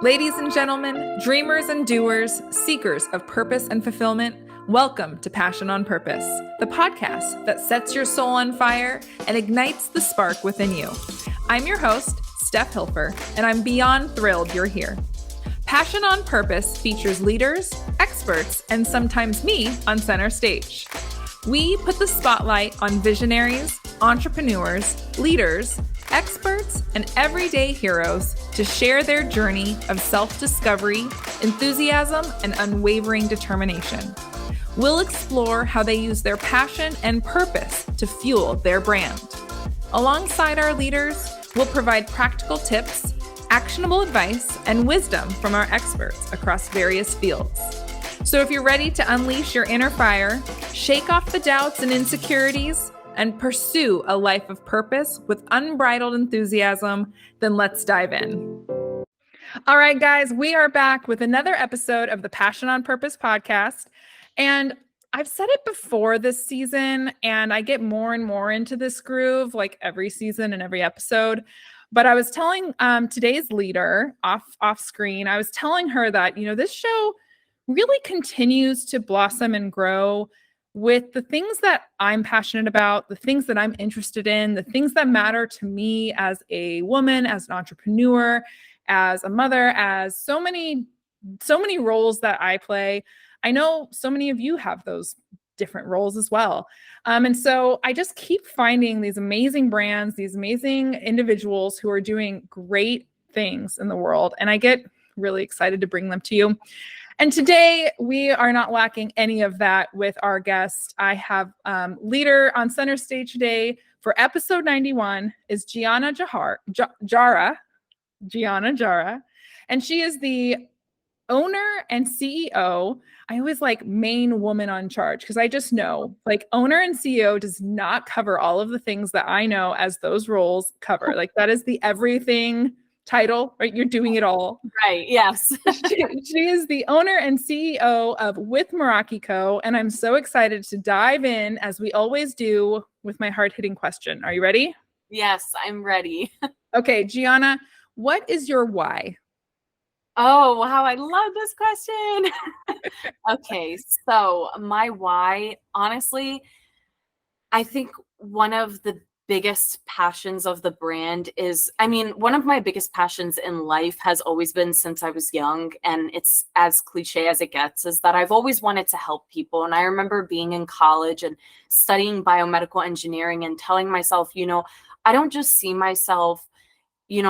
Ladies and gentlemen, dreamers and doers, seekers of purpose and fulfillment, welcome to Passion on Purpose, the podcast that sets your soul on fire and ignites the spark within you. I'm your host, Steph Hilfer, and I'm beyond thrilled you're here. Passion on Purpose features leaders, experts, and sometimes me on center stage. We put the spotlight on visionaries, entrepreneurs, leaders, experts, and everyday heroes to share their journey of self-discovery, enthusiasm, and unwavering determination. We'll explore how they use their passion and purpose to fuel their brand. Alongside our leaders, we'll provide practical tips, actionable advice, and wisdom from our experts across various fields. So if you're ready to unleash your inner fire, shake off the doubts and insecurities, and pursue a life of purpose with unbridled enthusiasm, then let's dive in. All right, guys, we are back with another episode of the Passion on Purpose podcast. And I've said it before this season, and I get more and more into this groove, like every season and every episode. But I was telling today's leader off screen, I was telling her that, this show really continues to blossom and grow with the things that I'm passionate about, the things that I'm interested in, the things that matter to me as a woman, as an entrepreneur, as a mother, as so many roles that I play. I know so many of you have those different roles as well. And so I just keep finding these amazing brands, these amazing individuals who are doing great things in the world. And I get really excited to bring them to you. And today we are not lacking any of that with our guest. I have leader on center stage today for episode 91 is Giana Jarrah. Giana Jarrah. And she is the owner and CEO. I always like main woman on charge because I just know like owner and CEO does not cover all of the things that I know as those roles cover. Like that is the everything title, right? You're doing it all. Right. Yes. She is the owner and CEO of With Meraki Co. And I'm so excited to dive in as we always do with my hard-hitting question. Are you ready? Yes, I'm ready. Okay, Giana, what is your why? Oh, wow. I love this question. Okay. So my why, honestly, I think one of the biggest passions of the brand is, one of my biggest passions in life has always been since I was young, and it's as cliche as it gets, is that I've always wanted to help people. And I remember being in college and studying biomedical engineering and telling myself, I don't just see myself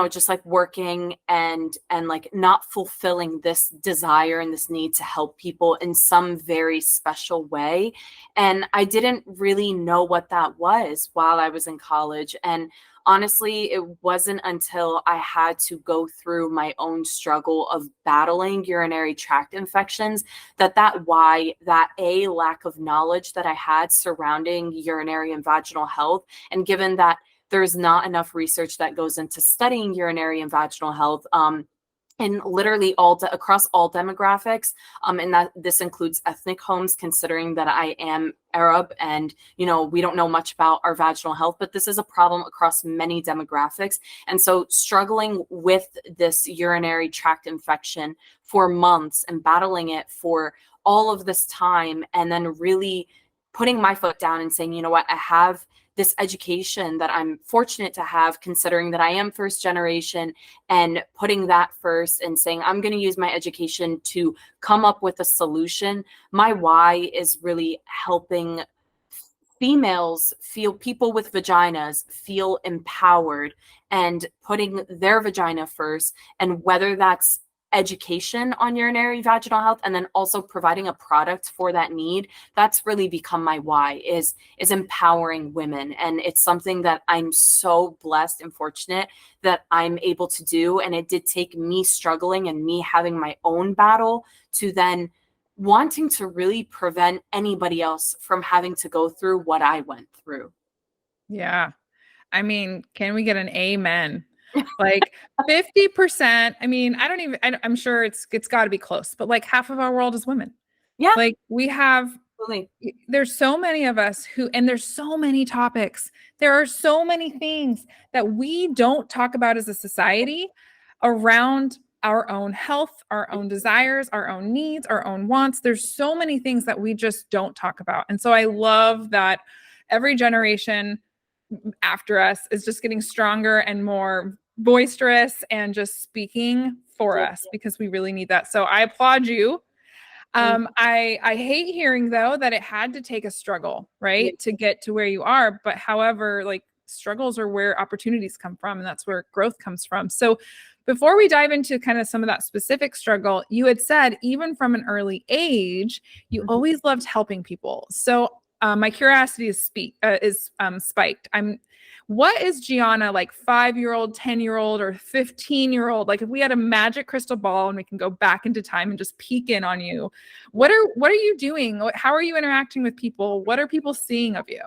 just like working and like not fulfilling this desire and this need to help people in some very special way. And I didn't really know what that was while I was in college. And honestly, it wasn't until I had to go through my own struggle of battling urinary tract infections that lack of knowledge that I had surrounding urinary and vaginal health. And given that there's not enough research that goes into studying urinary and vaginal health, and literally across all demographics. And that this includes ethnic homes, considering that I am Arab and, we don't know much about our vaginal health, but this is a problem across many demographics. And so struggling with this urinary tract infection for months and battling it for all of this time, and then really putting my foot down and saying, what, I have this education that I'm fortunate to have, considering that I am first generation, and putting that first and saying, I'm going to use my education to come up with a solution. My why is really helping people with vaginas feel empowered and putting their vagina first. And whether that's education on urinary vaginal health and then also providing a product for that need, that's really become my why, is empowering women. And it's something that I'm so blessed and fortunate that I'm able to do. And it did take me struggling and me having my own battle to then wanting to really prevent anybody else from having to go through what I went through. Yeah. Can we get an amen? Like 50%. I'm sure it's got to be close, but like half of our world is women. Yeah. Like we have, Absolutely. There's so many of us and there's so many topics. There are so many things that we don't talk about as a society around our own health, our own desires, our own needs, our own wants. There's so many things that we just don't talk about. And so I love that every generation after us is just getting stronger and more boisterous and just speaking for us because we really need that. So I applaud you. I hate hearing though that it had to take a struggle, right, to get to where you are. But however, like struggles are where opportunities come from, and that's where growth comes from. So before we dive into kind of some of that specific struggle, you had said even from an early age, you always loved helping people. So my curiosity is spiked. What is Giana, like 5-year-old, 10-year-old, or 15-year-old? Like if we had a magic crystal ball and we can go back into time and just peek in on you, what are you doing? How are you interacting with people? What are people seeing of you?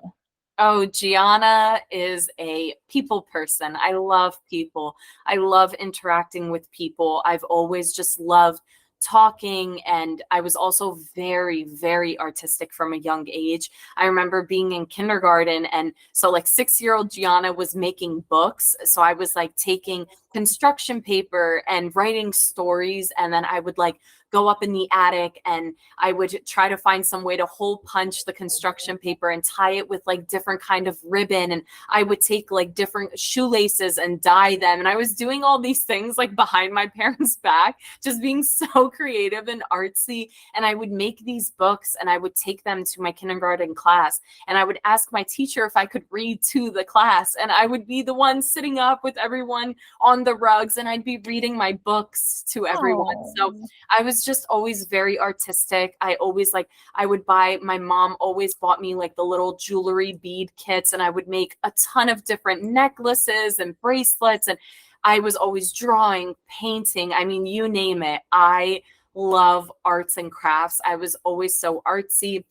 Oh, Giana is a people person. I love people. I love interacting with people. I've always just loved talking, and I was also very, very artistic from a young age. I remember being in kindergarten, and so like 6-year-old Giana was making books. So I was like taking construction paper and writing stories, and then I would like go up in the attic and I would try to find some way to hole punch the construction paper and tie it with like different kind of ribbon. And I would take like different shoelaces and dye them. And I was doing all these things like behind my parents' back, just being so creative and artsy. And I would make these books and I would take them to my kindergarten class. And I would ask my teacher if I could read to the class. And I would be the one sitting up with everyone on the rugs, and I'd be reading my books to everyone. So I was just always very artistic. I always I would buy, my mom always bought me like the little jewelry bead kits, and I would make a ton of different necklaces and bracelets. And I was always drawing, painting. I mean, you name it. I love arts and crafts. I was always so artsy.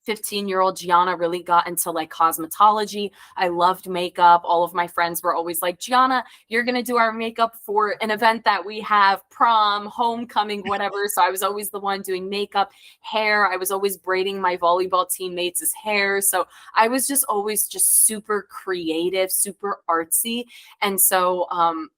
15-year-old Giana really got into like cosmetology. I loved makeup. All of my friends were always like, Giana, you're going to do our makeup for an event that we have, prom, homecoming, whatever. So I was always the one doing makeup, hair. I was always braiding my volleyball teammates' hair. So I was just always just super creative, super artsy. And so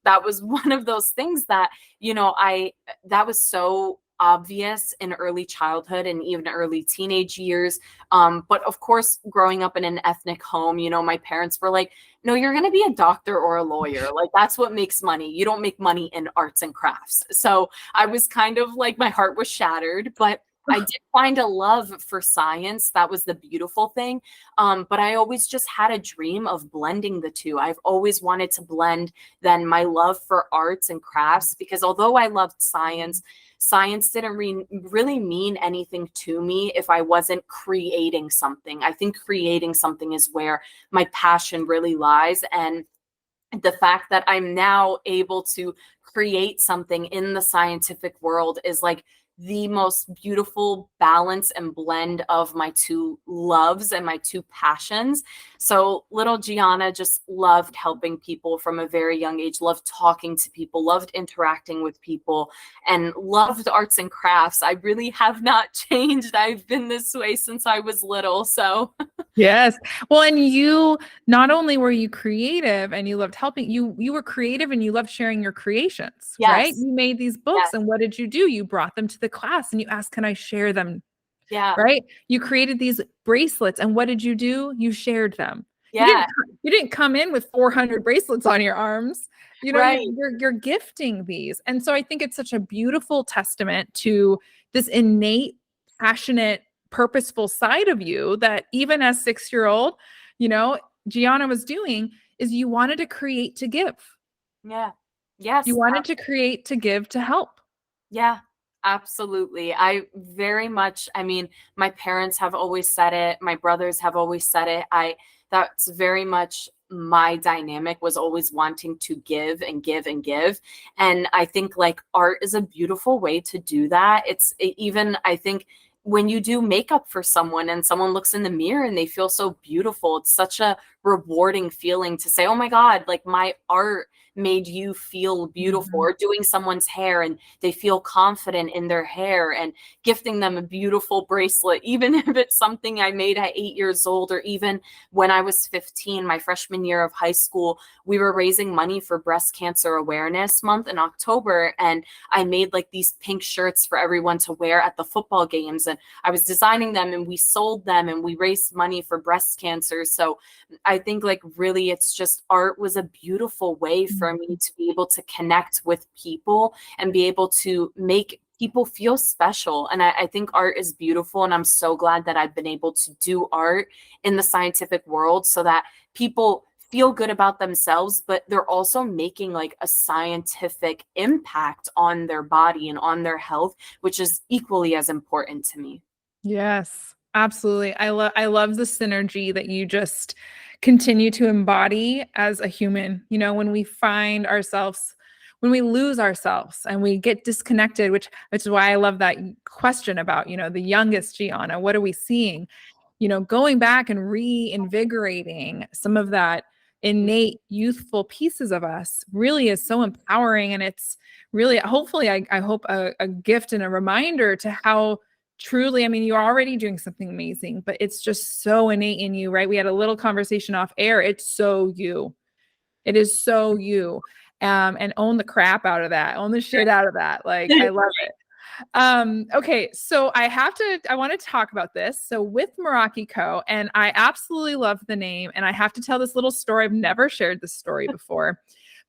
that was one of those things that, that was so obvious in early childhood and even early teenage years. But of course, growing up in an ethnic home, my parents were like, no, you're going to be a doctor or a lawyer. Like, that's what makes money. You don't make money in arts and crafts. So I was kind of like, my heart was shattered, but I did find a love for science. That was the beautiful thing. But I always just had a dream of blending the two. I've always wanted to blend then my love for arts and crafts, because although I loved science, science didn't really mean anything to me if I wasn't creating something. I think creating something is where my passion really lies. And the fact that I'm now able to create something in the scientific world is like the most beautiful balance and blend of my two loves and my two passions. So little Giana just loved helping people from a very young age, loved talking to people, loved interacting with people, and loved arts and crafts. I really have not changed. I've been this way since I was little. So yes. Well, and you, not only were you creative and you loved helping, you were creative and you loved sharing your creations, right? yes. You made these books, Yes. and what did you do? You brought them to the class and you asked, can I share them? Yeah. Right? You created these bracelets, and what did you do? You shared them. Yeah. You didn't come in with 400 bracelets on your arms. Right. You're gifting these. And so I think it's such a beautiful testament to this innate, passionate, purposeful side of you that even as 6-year-old, Giana was doing, is you wanted to create to give. Yeah. Yes. You wanted to create to give to help. Yeah, absolutely. I very much, I mean, my parents have always said it. My brothers have always said it. That's very much my dynamic, was always wanting to give and give and give. And I think like art is a beautiful way to do that. Even, I think, when you do makeup for someone and someone looks in the mirror and they feel so beautiful, it's such a rewarding feeling to say, oh my God, like my art made you feel beautiful, Mhm. or doing someone's hair and they feel confident in their hair, and gifting them a beautiful bracelet, even if it's something I made at 8 years old. Or even when I was 15, my freshman year of high school, we were raising money for Breast Cancer Awareness Month in October. And I made like these pink shirts for everyone to wear at the football games. And I was designing them and we sold them and we raised money for breast cancer. So I think like really it's just art was a beautiful way for me to be able to connect with people and be able to make people feel special. And I think art is beautiful. And I'm so glad that I've been able to do art in the scientific world so that people feel good about themselves, but they're also making like a scientific impact on their body and on their health, which is equally as important to me. Yes, absolutely. I love the synergy that you just continue to embody as a human. When we find ourselves, when we lose ourselves and we get disconnected, which is why I love that question about, the youngest Gianna, what are we seeing? Going back and reinvigorating some of that innate youthful pieces of us really is so empowering. And it's really, hopefully, I hope a gift and a reminder to how truly, I mean, you're already doing something amazing, but it's just so innate in you, right? We had a little conversation off air. It's so you. It is so you. And own the crap out of that. Own the shit out of that. Like, I love it. Okay, so I want to talk about this. So with Meraki Co, and I absolutely love the name, and I have to tell this little story. I've never shared this story before.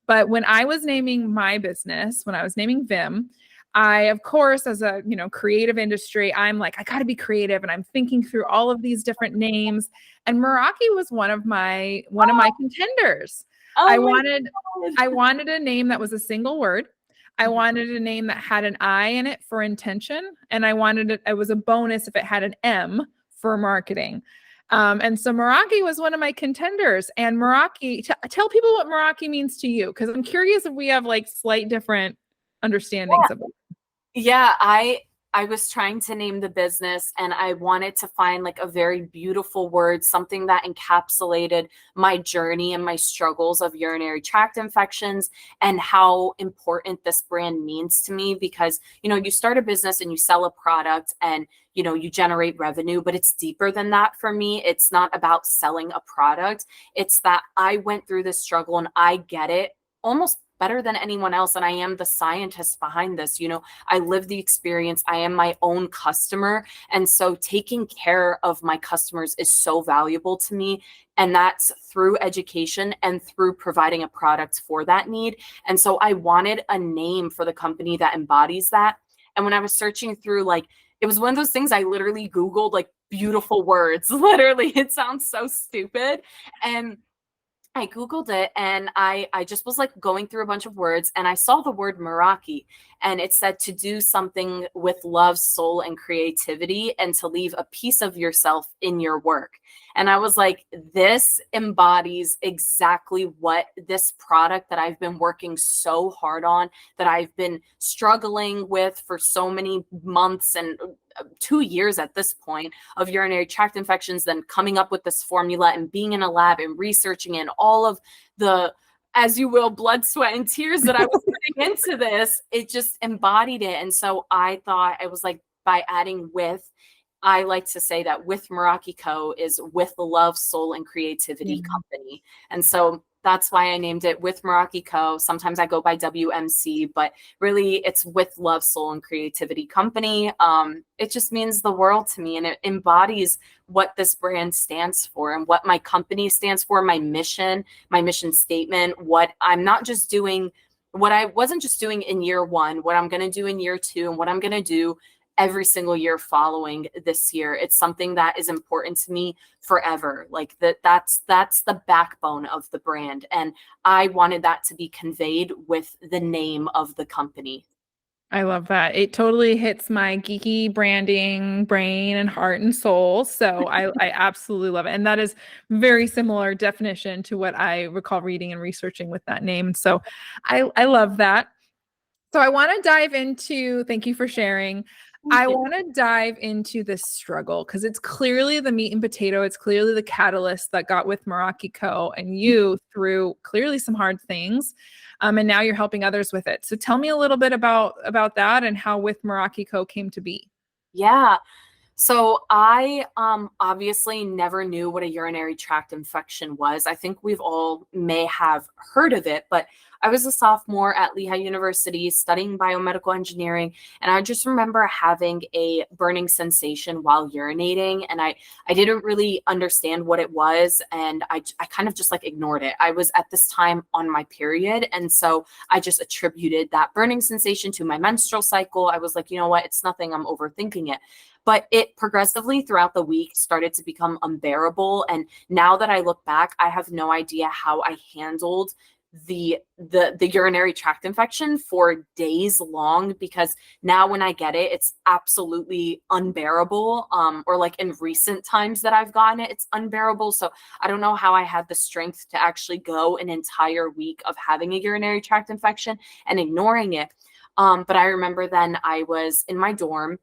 But when I was naming my business, when I was naming Vim, I, of course, as a creative industry, I'm like, I got to be creative, and I'm thinking through all of these different names. And Meraki was one of my contenders. I Oh my wanted God. I wanted a name that was a single word. I wanted a name that had an I in it for intention, and I wanted it was a bonus if it had an M for marketing. And so Meraki was one of my contenders. And Meraki, tell people what Meraki means to you, because I'm curious if we have like slight different understandings of it. Yeah, I was trying to name the business and I wanted to find like a very beautiful word, something that encapsulated my journey and my struggles of urinary tract infections and how important this brand means to me. Because, you start a business and you sell a product and you generate revenue, but it's deeper than that for me. It's not about selling a product. It's that I went through this struggle and I get it almost better than anyone else. And I am the scientist behind this. I live the experience. I am my own customer. And so taking care of my customers is so valuable to me. And that's through education and through providing a product for that need. And so I wanted a name for the company that embodies that. And when I was searching through, like, it was one of those things I literally Googled, like, beautiful words. Literally, it sounds so stupid. And I Googled it and I just was like going through a bunch of words and I saw the word Meraki, and it said to do something with love, soul, and creativity, and to leave a piece of yourself in your work. And I was like, this embodies exactly what this product that I've been working so hard on, that I've been struggling with for so many months and 2 years at this point of urinary tract infections, then coming up with this formula and being in a lab and researching it, and all of the, as you will, blood, sweat, and tears that I was putting into this, it just embodied it. And so I thought, I was like, by adding with, I like to say that with Meraki Co is with the love, soul, and creativity Yeah. company. And so that's why I named it with Meraki Co. Sometimes I go by WMC, but really it's with love, soul, and creativity company. It just means the world to me, and it embodies what this brand stands for and what my company stands for, my mission statement, what I'm not just doing, what I wasn't just doing in year one, what I'm going to do in year two, and what I'm going to do every single year following this year. It's something that is important to me forever. Like that's the backbone of the brand. And I wanted that to be conveyed with the name of the company. I love that. It totally hits my geeky branding brain and heart and soul. So I absolutely love it. And that is very similar definition to what I recall reading and researching with that name. So I love that. So I want to dive into, thank you for sharing. I want to dive into this struggle because it's clearly the meat and potato. It's clearly the catalyst that got with Meraki Co. and you through clearly some hard things. And now you're helping others with it. So tell me a little bit about that and how with Meraki Co. came to be. Yeah. So I obviously never knew what a urinary tract infection was. I think we've all may have heard of it, but I was a sophomore at Lehigh University studying biomedical engineering, and I just remember having a burning sensation while urinating, and I didn't really understand what it was, and I kind of just like ignored it. I was at this time on my period, and so I just attributed that burning sensation to my menstrual cycle. I was like, you know what, it's nothing, I'm overthinking it. But it progressively throughout the week started to become unbearable. And now that I look back, I have no idea how I handled the urinary tract infection for days long, because now when I get it, it's absolutely unbearable. Or like in recent times that I've gotten it, it's unbearable. So I don't know how I had the strength to actually go an entire week of having a urinary tract infection and ignoring it. But I remember then I was in my dorm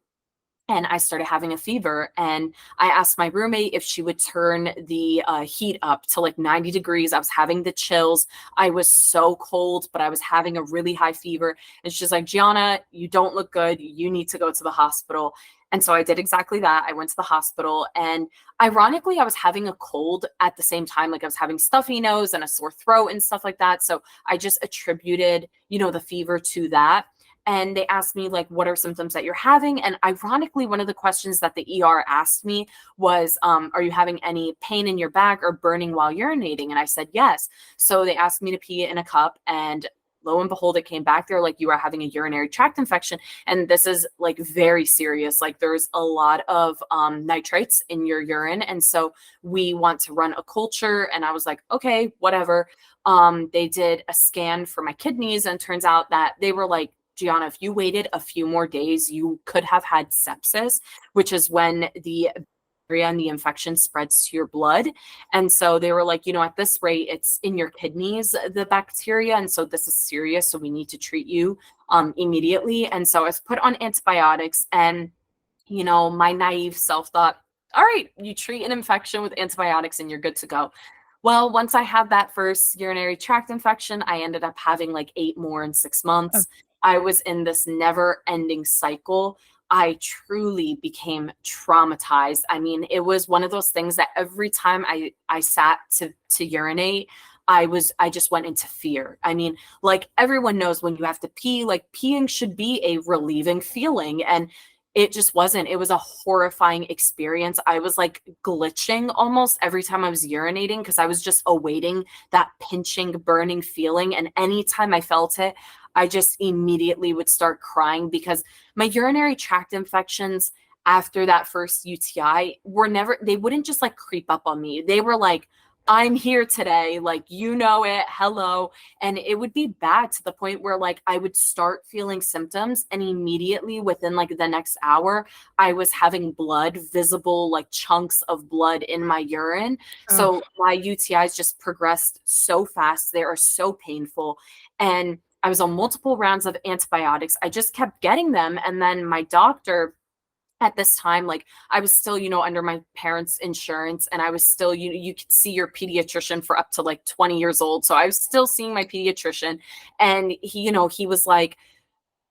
and I started having a fever, and I asked my roommate if she would turn the heat up to like 90 degrees. I was having the chills. I was so cold, but I was having a really high fever. And she's like, Gianna, you don't look good. You need to go to the hospital. And so I did exactly that. I went to the hospital, and ironically, I was having a cold at the same time. Like I was having stuffy nose and a sore throat and stuff like that. So I just attributed, the fever to that. And they asked me, like, what are symptoms that you're having? And ironically, one of the questions that the ER asked me was, are you having any pain in your back or burning while urinating? And I said, yes. So they asked me to pee in a cup, and lo and behold, it came back. They're like, you are having a urinary tract infection. And this is like very serious. Like there's a lot of nitrates in your urine. And so we want to run a culture. And I was like, okay, whatever. They did a scan for my kidneys, and turns out that they were like, Gianna, if you waited a few more days, you could have had sepsis, which is when the bacteria and the infection spreads to your blood. And so they were like, at this rate, it's in your kidneys, the bacteria. And so this is serious. So we need to treat you immediately. And so I was put on antibiotics, and, my naive self thought, all right, you treat an infection with antibiotics and you're good to go. Well, once I had that first urinary tract infection, I ended up having like 8 more in 6 months. I was in this never ending cycle. I truly became traumatized. I mean, it was one of those things that every time I sat to urinate, I just went into fear. I mean, like everyone knows when you have to pee, like peeing should be a relieving feeling. And it just wasn't. It was a horrifying experience. I was like glitching almost every time I was urinating because I was just awaiting that pinching, burning feeling. And anytime I felt it, I just immediately would start crying, because my urinary tract infections after that first UTI they wouldn't just like creep up on me. They were like, I'm here today, like, it, hello. And it would be bad to the point where like I would start feeling symptoms, and immediately within like the next hour, I was having blood, visible like chunks of blood in my urine. So my UTIs just progressed so fast. They are so painful. And I was on multiple rounds of antibiotics. I just kept getting them. And then my doctor at this time, like I was still, under my parents' insurance, and I was still, you could see your pediatrician for up to like 20 years old. So I was still seeing my pediatrician, and he was like,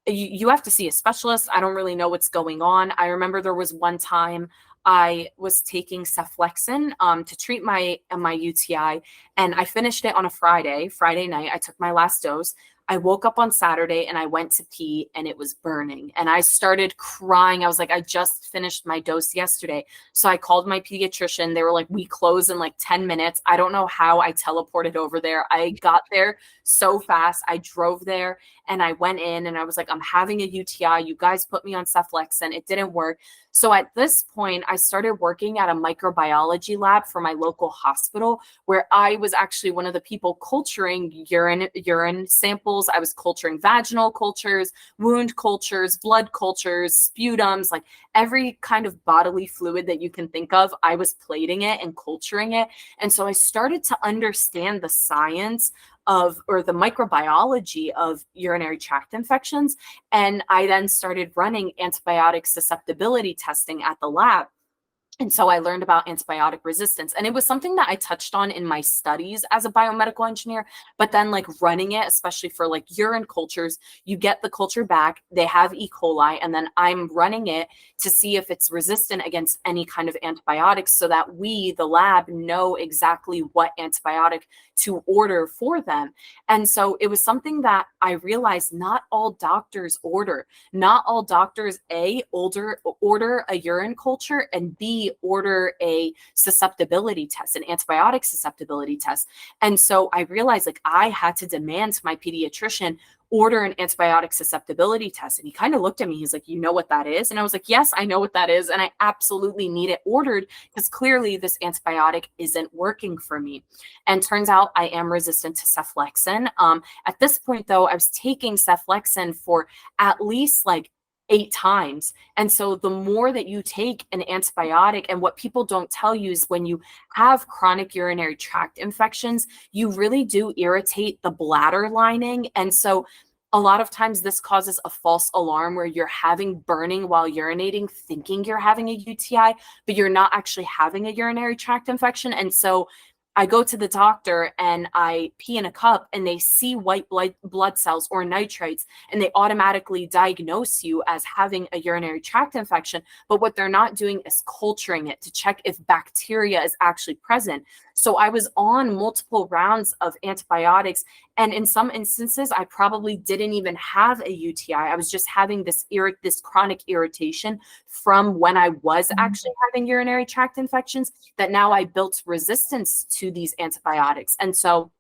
you have to see a specialist. I don't really know what's going on. I remember there was one time I was taking cephalexin to treat my UTI, and I finished it on a Friday night. I took my last dose. I woke up on Saturday and I went to pee, and it was burning, and I started crying. I was like, I just finished my dose yesterday. So I called my pediatrician. They were like, we close in like 10 minutes. I don't know how I teleported over there. I got there so fast. I drove there, and I went in, and I was like, I'm having a UTI. You guys put me on cephalexin. It didn't work. So at this point, I started working at a microbiology lab for my local hospital, where I was actually one of the people culturing urine samples. I was culturing vaginal cultures, wound cultures, blood cultures, sputums, like every kind of bodily fluid that you can think of. I was plating it and culturing it. And so I started to understand the science or the microbiology of urinary tract infections. And I then started running antibiotic susceptibility testing at the lab. And so I learned about antibiotic resistance. And it was something that I touched on in my studies as a biomedical engineer. But then, like, running it, especially for like urine cultures, you get the culture back, they have E. coli, and then I'm running it to see if it's resistant against any kind of antibiotics so that we, the lab, know exactly what antibiotic to order for them. And so it was something that I realized not all doctors order. Not all doctors, A, order a urine culture, and B, order a susceptibility test, an antibiotic susceptibility test. And so I realized, like, I had to demand to my pediatrician order an antibiotic susceptibility test. And he kind of looked at me. He's like, you know what that is? And I was like, yes, I know what that is. And I absolutely need it ordered because clearly this antibiotic isn't working for me. And turns out I am resistant to cephalexin. At this point, though, I was taking cephalexin for at least like 8 times. And so the more that you take an antibiotic, and what people don't tell you is when you have chronic urinary tract infections, you really do irritate the bladder lining. And so a lot of times this causes a false alarm where you're having burning while urinating, thinking you're having a UTI, but you're not actually having a urinary tract infection. And so I go to the doctor and I pee in a cup and they see white blood cells or nitrites, and they automatically diagnose you as having a urinary tract infection. But what they're not doing is culturing it to check if bacteria is actually present. So I was on multiple rounds of antibiotics. And in some instances, I probably didn't even have a UTI. I was just having this chronic irritation from when I was actually having urinary tract infections, that now I built resistance to these antibiotics. And so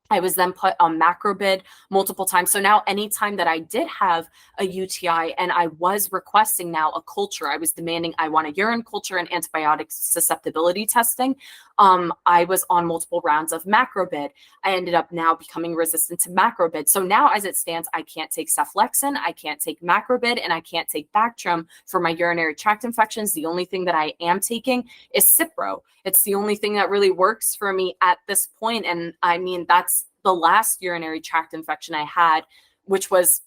I was then put on macrobid multiple times. So now anytime that I did have a UTI and I was requesting now a culture, I was demanding I want a urine culture and antibiotic susceptibility testing. I was on multiple rounds of macrobid. I ended up now becoming resistant to macrobid. So now as it stands, I can't take cephalexin, I can't take macrobid, and I can't take Bactrim for my urinary tract infections. The only thing that I am taking is Cipro. It's the only thing that really works for me at this point. And I mean, that's the last urinary tract infection I had, which was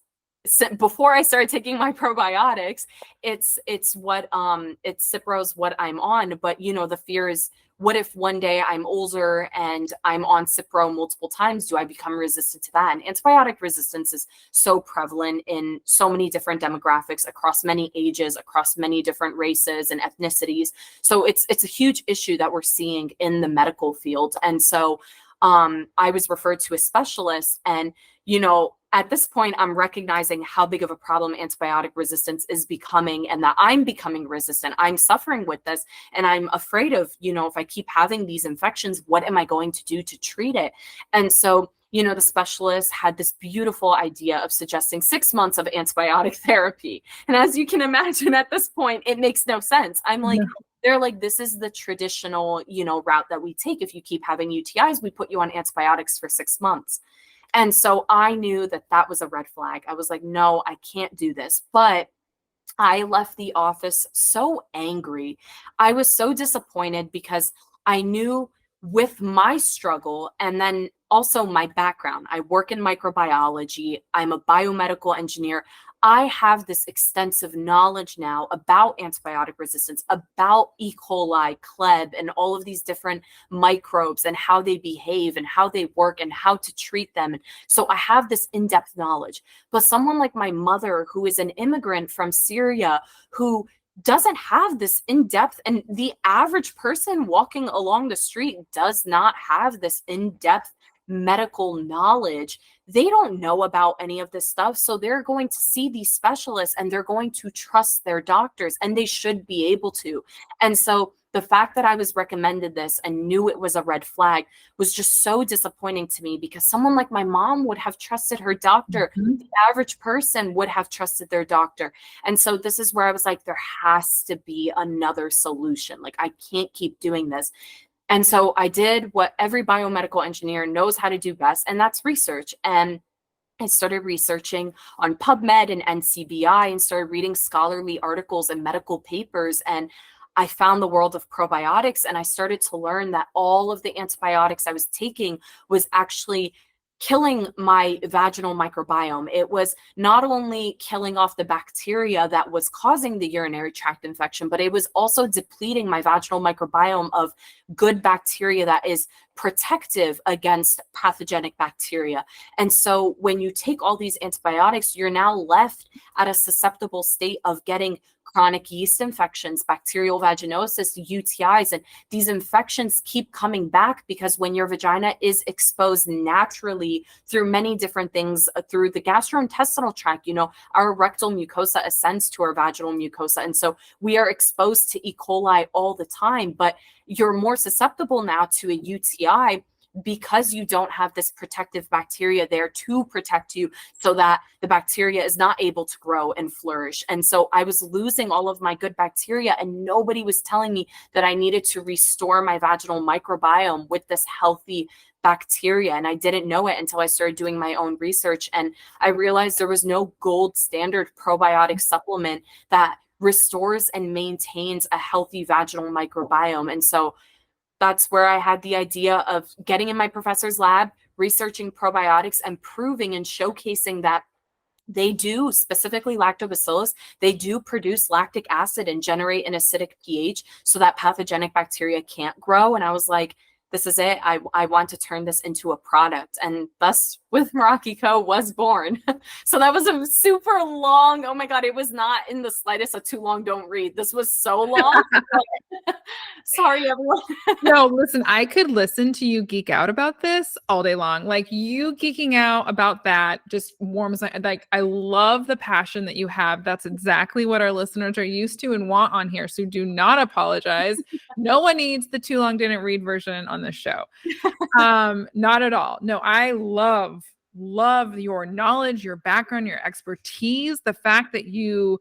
before I started taking my probiotics. It's Cipro's what I'm on. But you know, the fear is, what if one day I'm older and I'm on Cipro multiple times? Do I become resistant to that? And antibiotic resistance is so prevalent in so many different demographics, across many ages, across many different races and ethnicities. So it's a huge issue that we're seeing in the medical field. And so I was referred to a specialist, and you know, at this point, I'm recognizing how big of a problem antibiotic resistance is becoming, and that I'm becoming resistant. I'm suffering with this, and I'm afraid of, you know, if I keep having these infections, what am I going to do to treat it? And so, you know, the specialist had this beautiful idea of suggesting 6 months of antibiotic therapy. And as you can imagine, at this point, it makes no sense. I'm like, they're like, this is the traditional, you know, route that we take. If you keep having UTIs, we put you on antibiotics for 6 months. And so I knew that that was a red flag. I was like, no, I can't do this. But I left the office so angry. I was so disappointed because I knew, with my struggle and then also my background, I work in microbiology, I'm a biomedical engineer. I have this extensive knowledge now about antibiotic resistance, about E. coli, Kleb, and all of these different microbes and how they behave and how they work and how to treat them. And so I have this in-depth knowledge. But someone like my mother, who is an immigrant from Syria, who doesn't have this in-depth, and the average person walking along the street does not have this in-depth medical knowledge. They don't know about any of this stuff. So they're going to see these specialists and they're going to trust their doctors, and they should be able to. And so the fact that I was recommended this and knew it was a red flag was just so disappointing to me, because someone like my mom would have trusted her doctor. Mhm. The average person would have trusted their doctor. And so this is where I was like, there has to be another solution. Like, I can't keep doing this. And so I did what every biomedical engineer knows how to do best, and that's research. And I started researching on PubMed and NCBI and started reading scholarly articles and medical papers. And I found the world of probiotics, and I started to learn that all of the antibiotics I was taking was actually killing my vaginal microbiome. It was not only killing off the bacteria that was causing the urinary tract infection, but it was also depleting my vaginal microbiome of good bacteria that is protective against pathogenic bacteria. And so when you take all these antibiotics, you're now left at a susceptible state of getting chronic yeast infections, bacterial vaginosis, UTIs, and these infections keep coming back because when your vagina is exposed naturally through many different things, through the gastrointestinal tract, our rectal mucosa ascends to our vaginal mucosa. And so we are exposed to E. coli all the time, but you're more susceptible now to a UTI because you don't have this protective bacteria there to protect you so that the bacteria is not able to grow and flourish. And so I was losing all of my good bacteria, and nobody was telling me that I needed to restore my vaginal microbiome with this healthy bacteria. And I didn't know it until I started doing my own research. And I realized there was no gold standard probiotic supplement that restores and maintains a healthy vaginal microbiome. And so that's where I had the idea of getting in my professor's lab, researching probiotics, and proving and showcasing that they do, specifically lactobacillus, they do produce lactic acid and generate an acidic pH so that pathogenic bacteria can't grow. And I was like, this is it. I want to turn this into a product. And thus with Meraki Co. was born. So that was a super long, oh my God, it was not in the slightest a too long, don't read. This was so long. Sorry, everyone. No, listen, I could listen to you geek out about this all day long. Like, you geeking out about that just warms my, like, I love the passion that you have. That's exactly what our listeners are used to and want on here. So do not apologize. No one needs the too long didn't read version on this show. Not at all. No, I love your knowledge, your background, your expertise, the fact that you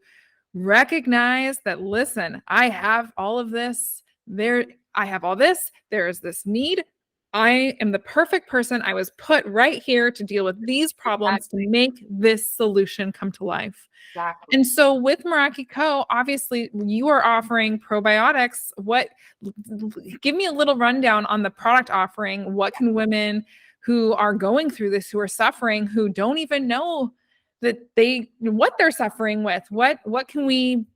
recognize that, listen, I have all of this. I have all this. There is this need. I am the perfect person. I was put right here to deal with these problems to make this solution come to life. Exactly. And so with Meraki Co., obviously you are offering probiotics. Give me a little rundown on the product offering. What can women who are going through this, who are suffering, who don't even know that what they're suffering with, what can we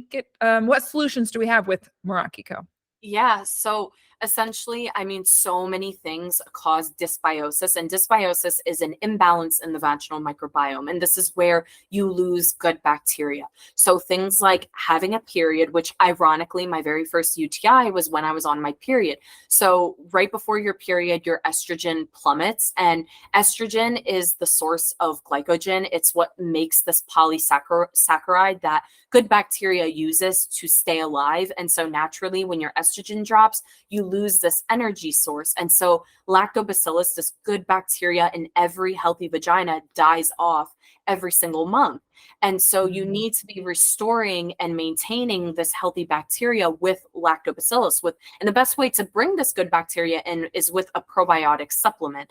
get, what solutions do we have with Meraki Co.? Yeah. So essentially, I mean, so many things cause dysbiosis, and dysbiosis is an imbalance in the vaginal microbiome. And this is where you lose good bacteria. So things like having a period, which ironically, my very first UTI was when I was on my period. So right before your period, your estrogen plummets, and estrogen is the source of glycogen. It's what makes this polysaccharide that good bacteria uses to stay alive. And so naturally, when your estrogen drops, you lose this energy source. And so lactobacillus, this good bacteria in every healthy vagina, dies off every single month. And so you need to be restoring and maintaining this healthy bacteria with lactobacillus. And the best way to bring this good bacteria in is with a probiotic supplement.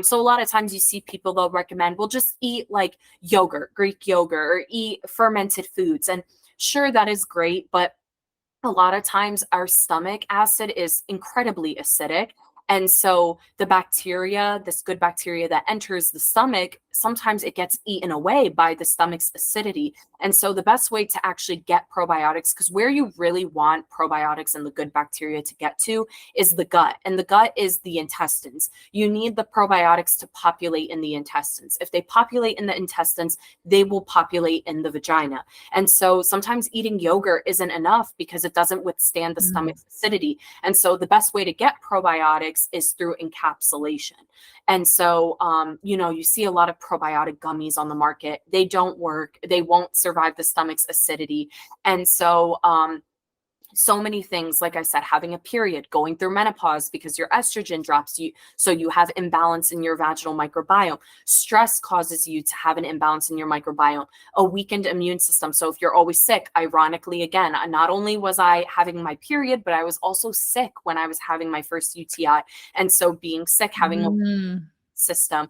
So a lot of times you see people, they'll recommend, well, just eat like yogurt, Greek yogurt, or eat fermented foods. And sure, that is great, but a lot of times our stomach acid is incredibly acidic. And so the bacteria, this good bacteria that enters the stomach, sometimes it gets eaten away by the stomach's acidity. And so the best way to actually get probiotics, because where you really want probiotics and the good bacteria to get to is the gut. And the gut is the intestines. You need the probiotics to populate in the intestines. If they populate in the intestines, they will populate in the vagina. And so sometimes eating yogurt isn't enough because it doesn't withstand the stomach's acidity. And so the best way to get probiotics is through encapsulation. And so, you see a lot of probiotic gummies on the market. They don't work. They won't survive the stomach's acidity. And so, so many things, like I said, having a period, going through menopause because your estrogen drops, so you have imbalance in your vaginal microbiome. Stress causes you to have an imbalance in your microbiome. A weakened immune system. So if you're always sick, ironically, again, not only was I having my period, but I was also sick when I was having my first UTI. And so being sick, having a system.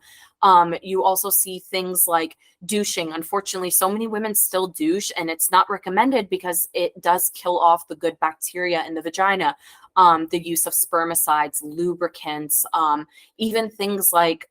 You also see things like douching. Unfortunately, so many women still douche, and it's not recommended because it does kill off the good bacteria in the vagina. The use of spermicides, lubricants, even things like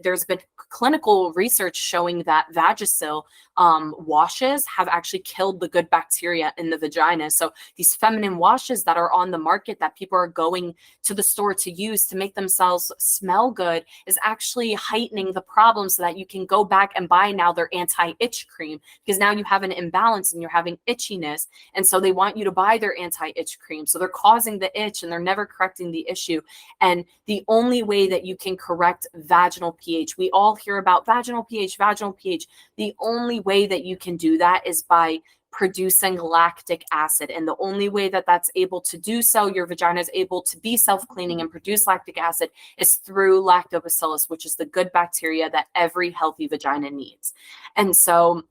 there's been clinical research showing that Vagisil washes have actually killed the good bacteria in the vagina. So these feminine washes that are on the market that people are going to the store to use to make themselves smell good is actually heightening the problem, so that you can go back and buy now their anti-itch cream, because now you have an imbalance and you're having itchiness. And so they want you to buy their anti-itch cream. So they're causing the itch and they're never correcting the issue. And the only way that you can correct vaginal pH, we all hear about vaginal pH, vaginal pH. The only way that you can do that is by producing lactic acid. And the only way that that's able to do so, your vagina is able to be self-cleaning and produce lactic acid, is through lactobacillus, which is the good bacteria that every healthy vagina needs. And so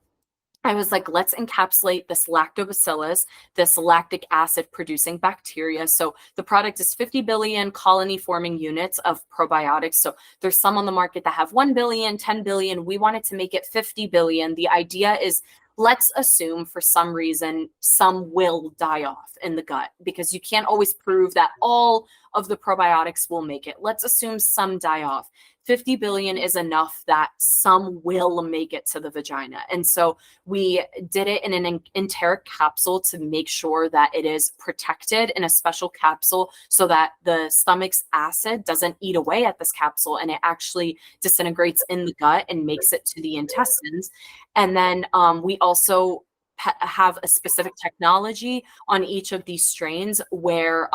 I was like, let's encapsulate this lactobacillus, this lactic acid producing bacteria. So the product is 50 billion colony forming units of probiotics. So there's some on the market that have 1 billion, 10 billion. We wanted to make it 50 billion. The idea is, let's assume for some reason some will die off in the gut, because you can't always prove that all of the probiotics will make it. Let's assume some die off. 50 billion is enough that some will make it to the vagina. And so we did it in an enteric capsule to make sure that it is protected in a special capsule, so that the stomach's acid doesn't eat away at this capsule and it actually disintegrates in the gut and makes it to the intestines. And then we also have a specific technology on each of these strains, where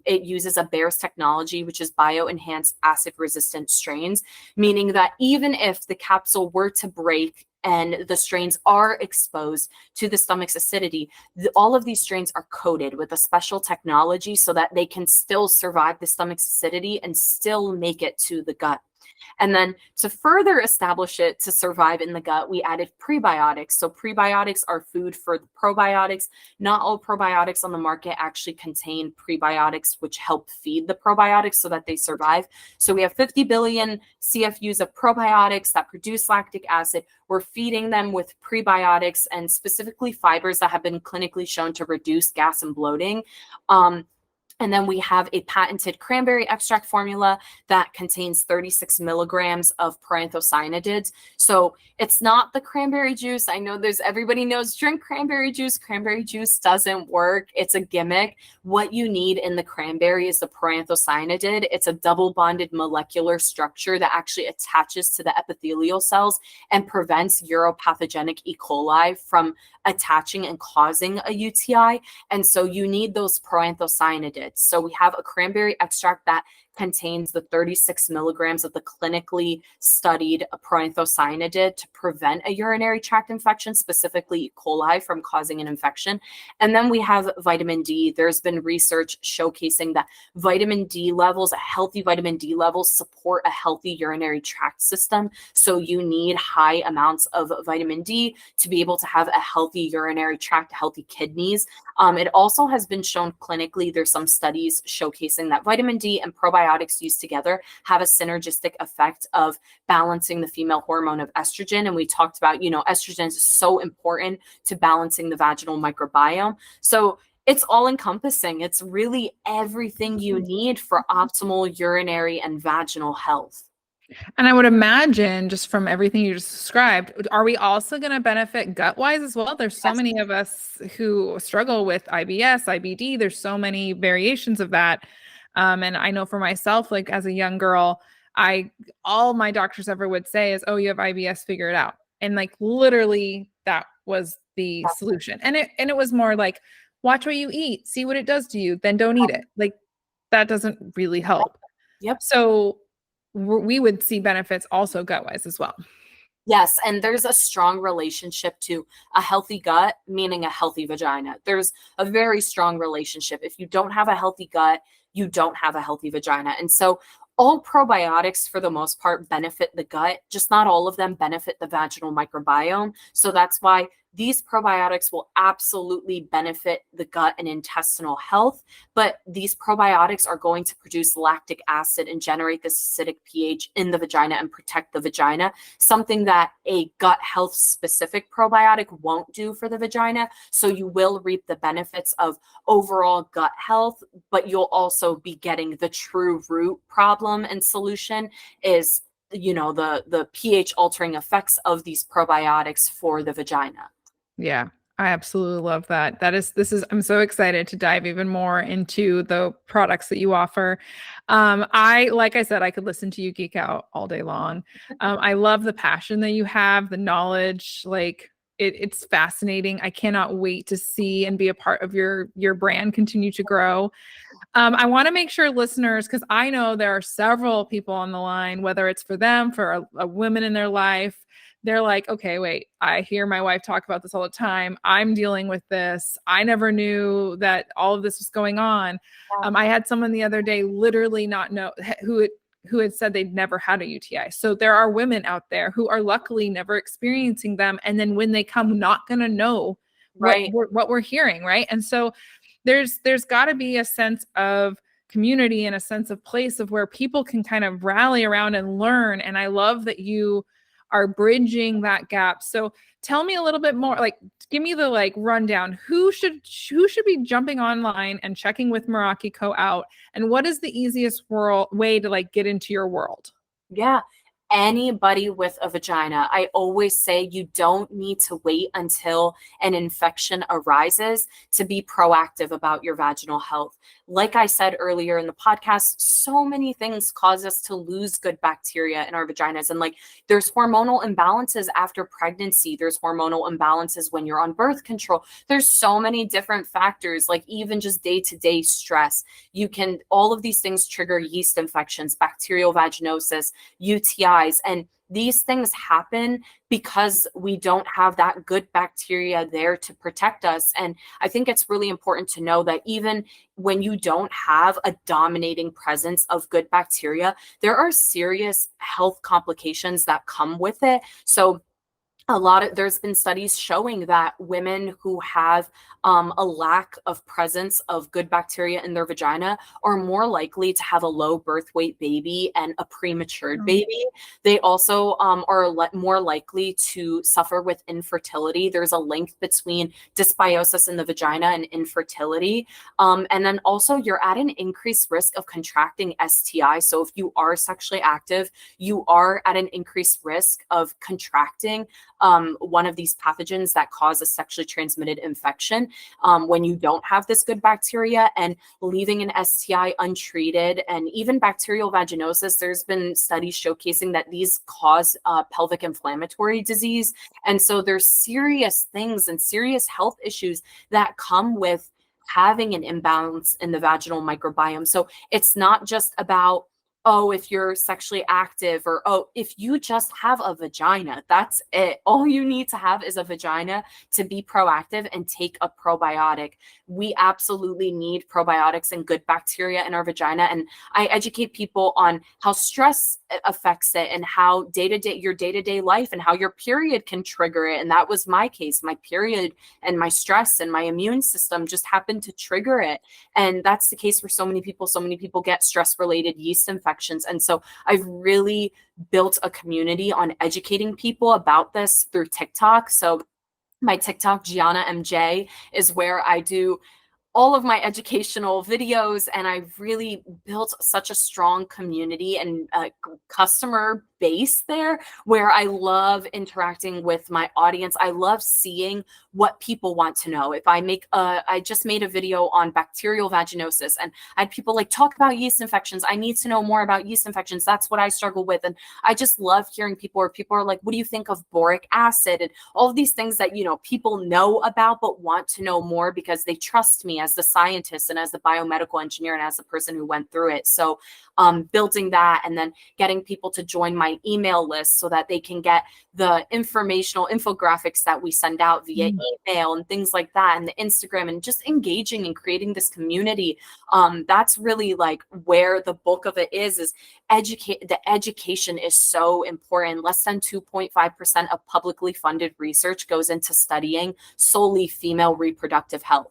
it uses a Bayer's technology, which is bioenhanced acid resistant strains, meaning that even if the capsule were to break and the strains are exposed to the stomach's acidity, all of these strains are coated with a special technology so that they can still survive the stomach's acidity and still make it to the gut. And then to further establish it to survive in the gut, we added prebiotics. So prebiotics are food for the probiotics. Not all probiotics on the market actually contain prebiotics, which help feed the probiotics so that they survive. So we have 50 billion CFUs of probiotics that produce lactic acid. We're feeding them with prebiotics, and specifically fibers that have been clinically shown to reduce gas and bloating. And then we have a patented cranberry extract formula that contains 36 milligrams of proanthocyanidins. So it's not the cranberry juice. I know everybody knows drink cranberry juice. Cranberry juice doesn't work. It's a gimmick. What you need in the cranberry is the proanthocyanidin. It's a double bonded molecular structure that actually attaches to the epithelial cells and prevents uropathogenic E. coli from attaching and causing a UTI. And so you need those proanthocyanidins. So we have a cranberry extract that contains the 36 milligrams of the clinically studied proanthocyanidin to prevent a urinary tract infection, specifically E. coli, from causing an infection. And then we have vitamin D. There's been research showcasing that vitamin D levels, healthy vitamin D levels, support a healthy urinary tract system. So you need high amounts of vitamin D to be able to have a healthy urinary tract, healthy kidneys. It also has been shown clinically, there's some studies showcasing that vitamin D and probiotics used together have a synergistic effect of balancing the female hormone of estrogen. And we talked about, estrogen is so important to balancing the vaginal microbiome. So it's all encompassing. It's really everything you need for optimal urinary and vaginal health. And I would imagine, just from everything you just described, are we also going to benefit gut-wise as well? There's so many of us who struggle with IBS, IBD. There's so many variations of that. And I know for myself, like as a young girl, all my doctors ever would say is, "Oh, you have IBS, figure it out." And like literally that was the solution. And it was more like, watch what you eat, see what it does to you, then don't eat it. Like that doesn't really help. Yep. So we would see benefits also gut-wise as well. Yes, and there's a strong relationship to a healthy gut, meaning a healthy vagina. There's a very strong relationship. If you don't have a healthy gut, you don't have a healthy vagina. And so all probiotics, for the most part, benefit the gut, just not all of them benefit the vaginal microbiome. So that's why these probiotics will absolutely benefit the gut and intestinal health, but these probiotics are going to produce lactic acid and generate this acidic pH in the vagina and protect the vagina, something that a gut health specific probiotic won't do for the vagina. So you will reap the benefits of overall gut health, but you'll also be getting the true root problem and solution is, the pH altering effects of these probiotics for the vagina. Yeah, I absolutely love that. I'm so excited to dive even more into the products that you offer. Like I said, I could listen to you geek out all day long. I love the passion that you have, the knowledge, like it's fascinating. I cannot wait to see and be a part of your brand continue to grow. I want to make sure listeners, because I know there are several people on the line, whether it's for them, for a woman in their life, they're like, okay, wait, I hear my wife talk about this all the time. I'm dealing with this. I never knew that all of this was going on. Yeah. I had someone the other day literally not know who had said they'd never had a UTI. So there are women out there who are luckily never experiencing them. And then when they come, not going to know Right. what we're hearing. Right. And so there's got to be a sense of community and a sense of place of where people can kind of rally around and learn. And I love that you are bridging that gap. So tell me a little bit more, like give me the rundown. Who should be jumping online and checking with Meraki Co out? And what is the easiest way to get into your world? Yeah. Anybody with a vagina. I always say you don't need to wait until an infection arises to be proactive about your vaginal health. Like I said earlier in the podcast, so many things cause us to lose good bacteria in our vaginas. And there's hormonal imbalances after pregnancy. There's hormonal imbalances when you're on birth control. There's so many different factors, like even just day-to-day stress. All of these things trigger yeast infections, bacterial vaginosis, UTI. And these things happen because we don't have that good bacteria there to protect us. And I think it's really important to know that even when you don't have a dominating presence of good bacteria, there are serious health complications that come with it. So there's been studies showing that women who have a lack of presence of good bacteria in their vagina are more likely to have a low birth weight baby and a prematured baby. They also are more likely to suffer with infertility. There's a link between dysbiosis in the vagina and infertility. And then also you're at an increased risk of contracting STI. So if you are sexually active, you are at an increased risk of contracting one of these pathogens that cause a sexually transmitted infection when you don't have this good bacteria, and leaving an STI untreated, and even bacterial vaginosis. There's been studies showcasing that these cause pelvic inflammatory disease. And so there's serious things and serious health issues that come with having an imbalance in the vaginal microbiome. So it's not just about, oh, if you're sexually active, or, oh, if you just have a vagina, that's it. All you need to have is a vagina to be proactive and take a probiotic. We absolutely need probiotics and good bacteria in our vagina. And I educate people on how stress affects it, and how your day-to-day life and how your period can trigger it. And that was my case. My period and my stress and my immune system just happened to trigger it. And that's the case for so many people. So many people get stress-related yeast infections. And so I've really built a community on educating people about this through TikTok. So my TikTok, Giana MJ, is where I do all of my educational videos, and I've really built such a strong community and customer base there, where I love interacting with my audience. I love seeing what people want to know. If I just made a video on bacterial vaginosis, and I had people talk about yeast infections. I need to know more about yeast infections. That's what I struggle with. And I just love hearing people, or people are like, what do you think of boric acid? And all of these things that, people know about, but want to know more because they trust me as the scientist and as the biomedical engineer and as the person who went through it. So building that, and then getting people to join my my email list so that they can get the informational infographics that we send out via email and things like that, and the Instagram, and just engaging and creating this community. That's really like where the bulk of it is educate. The education is so important. Less than 2.5% of publicly funded research goes into studying solely female reproductive health.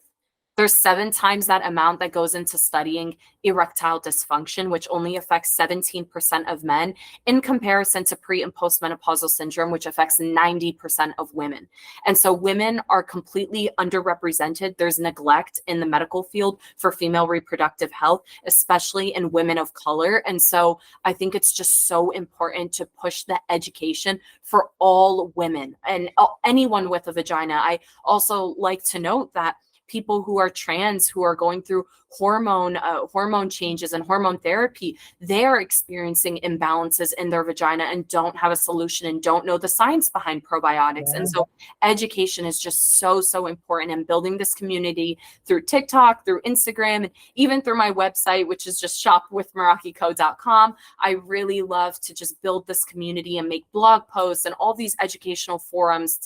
There's 7 times that amount that goes into studying erectile dysfunction, which only affects 17% of men, in comparison to pre- and postmenopausal syndrome, which affects 90% of women. And so women are completely underrepresented. There's neglect in the medical field for female reproductive health, especially in women of color. And so I think it's just so important to push the education for all women and anyone with a vagina. I also like to note that people who are trans, who are going through hormone changes and hormone therapy, they are experiencing imbalances in their vagina and don't have a solution and don't know the science behind probiotics. And so education is just so important, and building this community through TikTok, through Instagram, and even through my website, which is just shopwithmerakico.com. I really love to just build this community and make blog posts and all these educational forums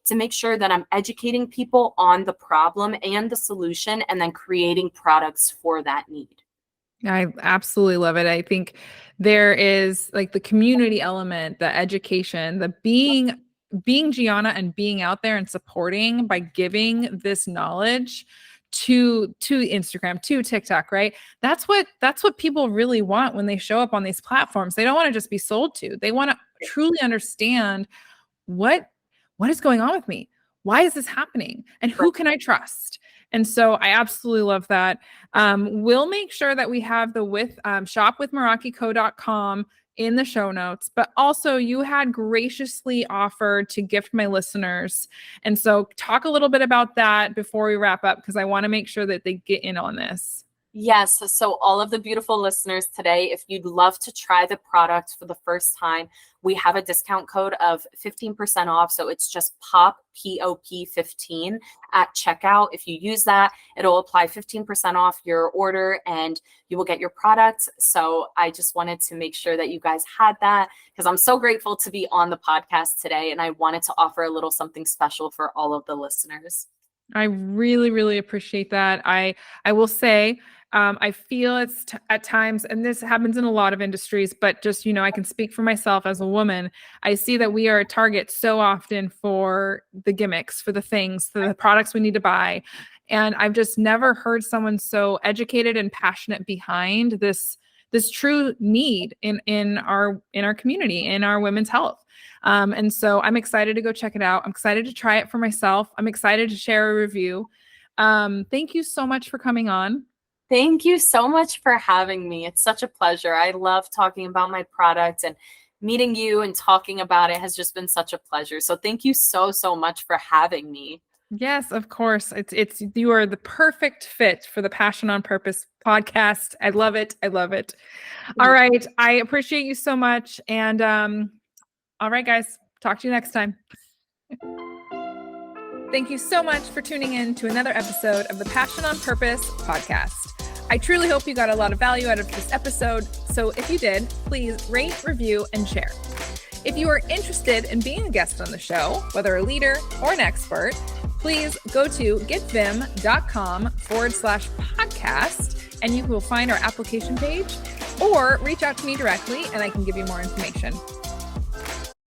to make sure that I'm educating people on the problem and the solution, and then creating products for that need. I absolutely love it. I think there is like the community element, the education, the being Giana and being out there and supporting by giving this knowledge to Instagram, to TikTok, right? That's what people really want when they show up on these platforms. They don't want to just be sold to. They want to truly understand what is going on with me? Why is this happening? And who can I trust? And so I absolutely love that. We'll make sure that we have the shopwithmerakico.com in the show notes, but also you had graciously offered to gift my listeners. And so talk a little bit about that before we wrap up, because I want to make sure that they get in on this. Yes. So all of the beautiful listeners today, if you'd love to try the product for the first time, we have a discount code of 15% off. So it's just POP 15 at checkout. If you use that, it'll apply 15% off your order and you will get your product. So I just wanted to make sure that you guys had that, because I'm so grateful to be on the podcast today. And I wanted to offer a little something special for all of the listeners. I really, really appreciate that. I will say, I feel it's at times, and this happens in a lot of industries, but just, I can speak for myself as a woman. I see that we are a target so often for the gimmicks, for the things, for the products we need to buy. And I've just never heard someone so educated and passionate behind this true need in our community, in our women's health. And so I'm excited to go check it out. I'm excited to try it for myself. I'm excited to share a review. Thank you so much for coming on. Thank you so much for having me. It's such a pleasure. I love talking about my product, and meeting you and talking about it has just been such a pleasure. So thank you so much for having me. Yes, of course. It's you are the perfect fit for the Passion on Purpose podcast. I love it. I love it. All right. I appreciate you so much. And all right, guys, talk to you next time. Thank you so much for tuning in to another episode of the Passion on Purpose podcast. I truly hope you got a lot of value out of this episode. So if you did, please rate, review, and share. If you are interested in being a guest on the show, whether a leader or an expert, please go to getvim.com/podcast, and you will find our application page, or reach out to me directly and I can give you more information.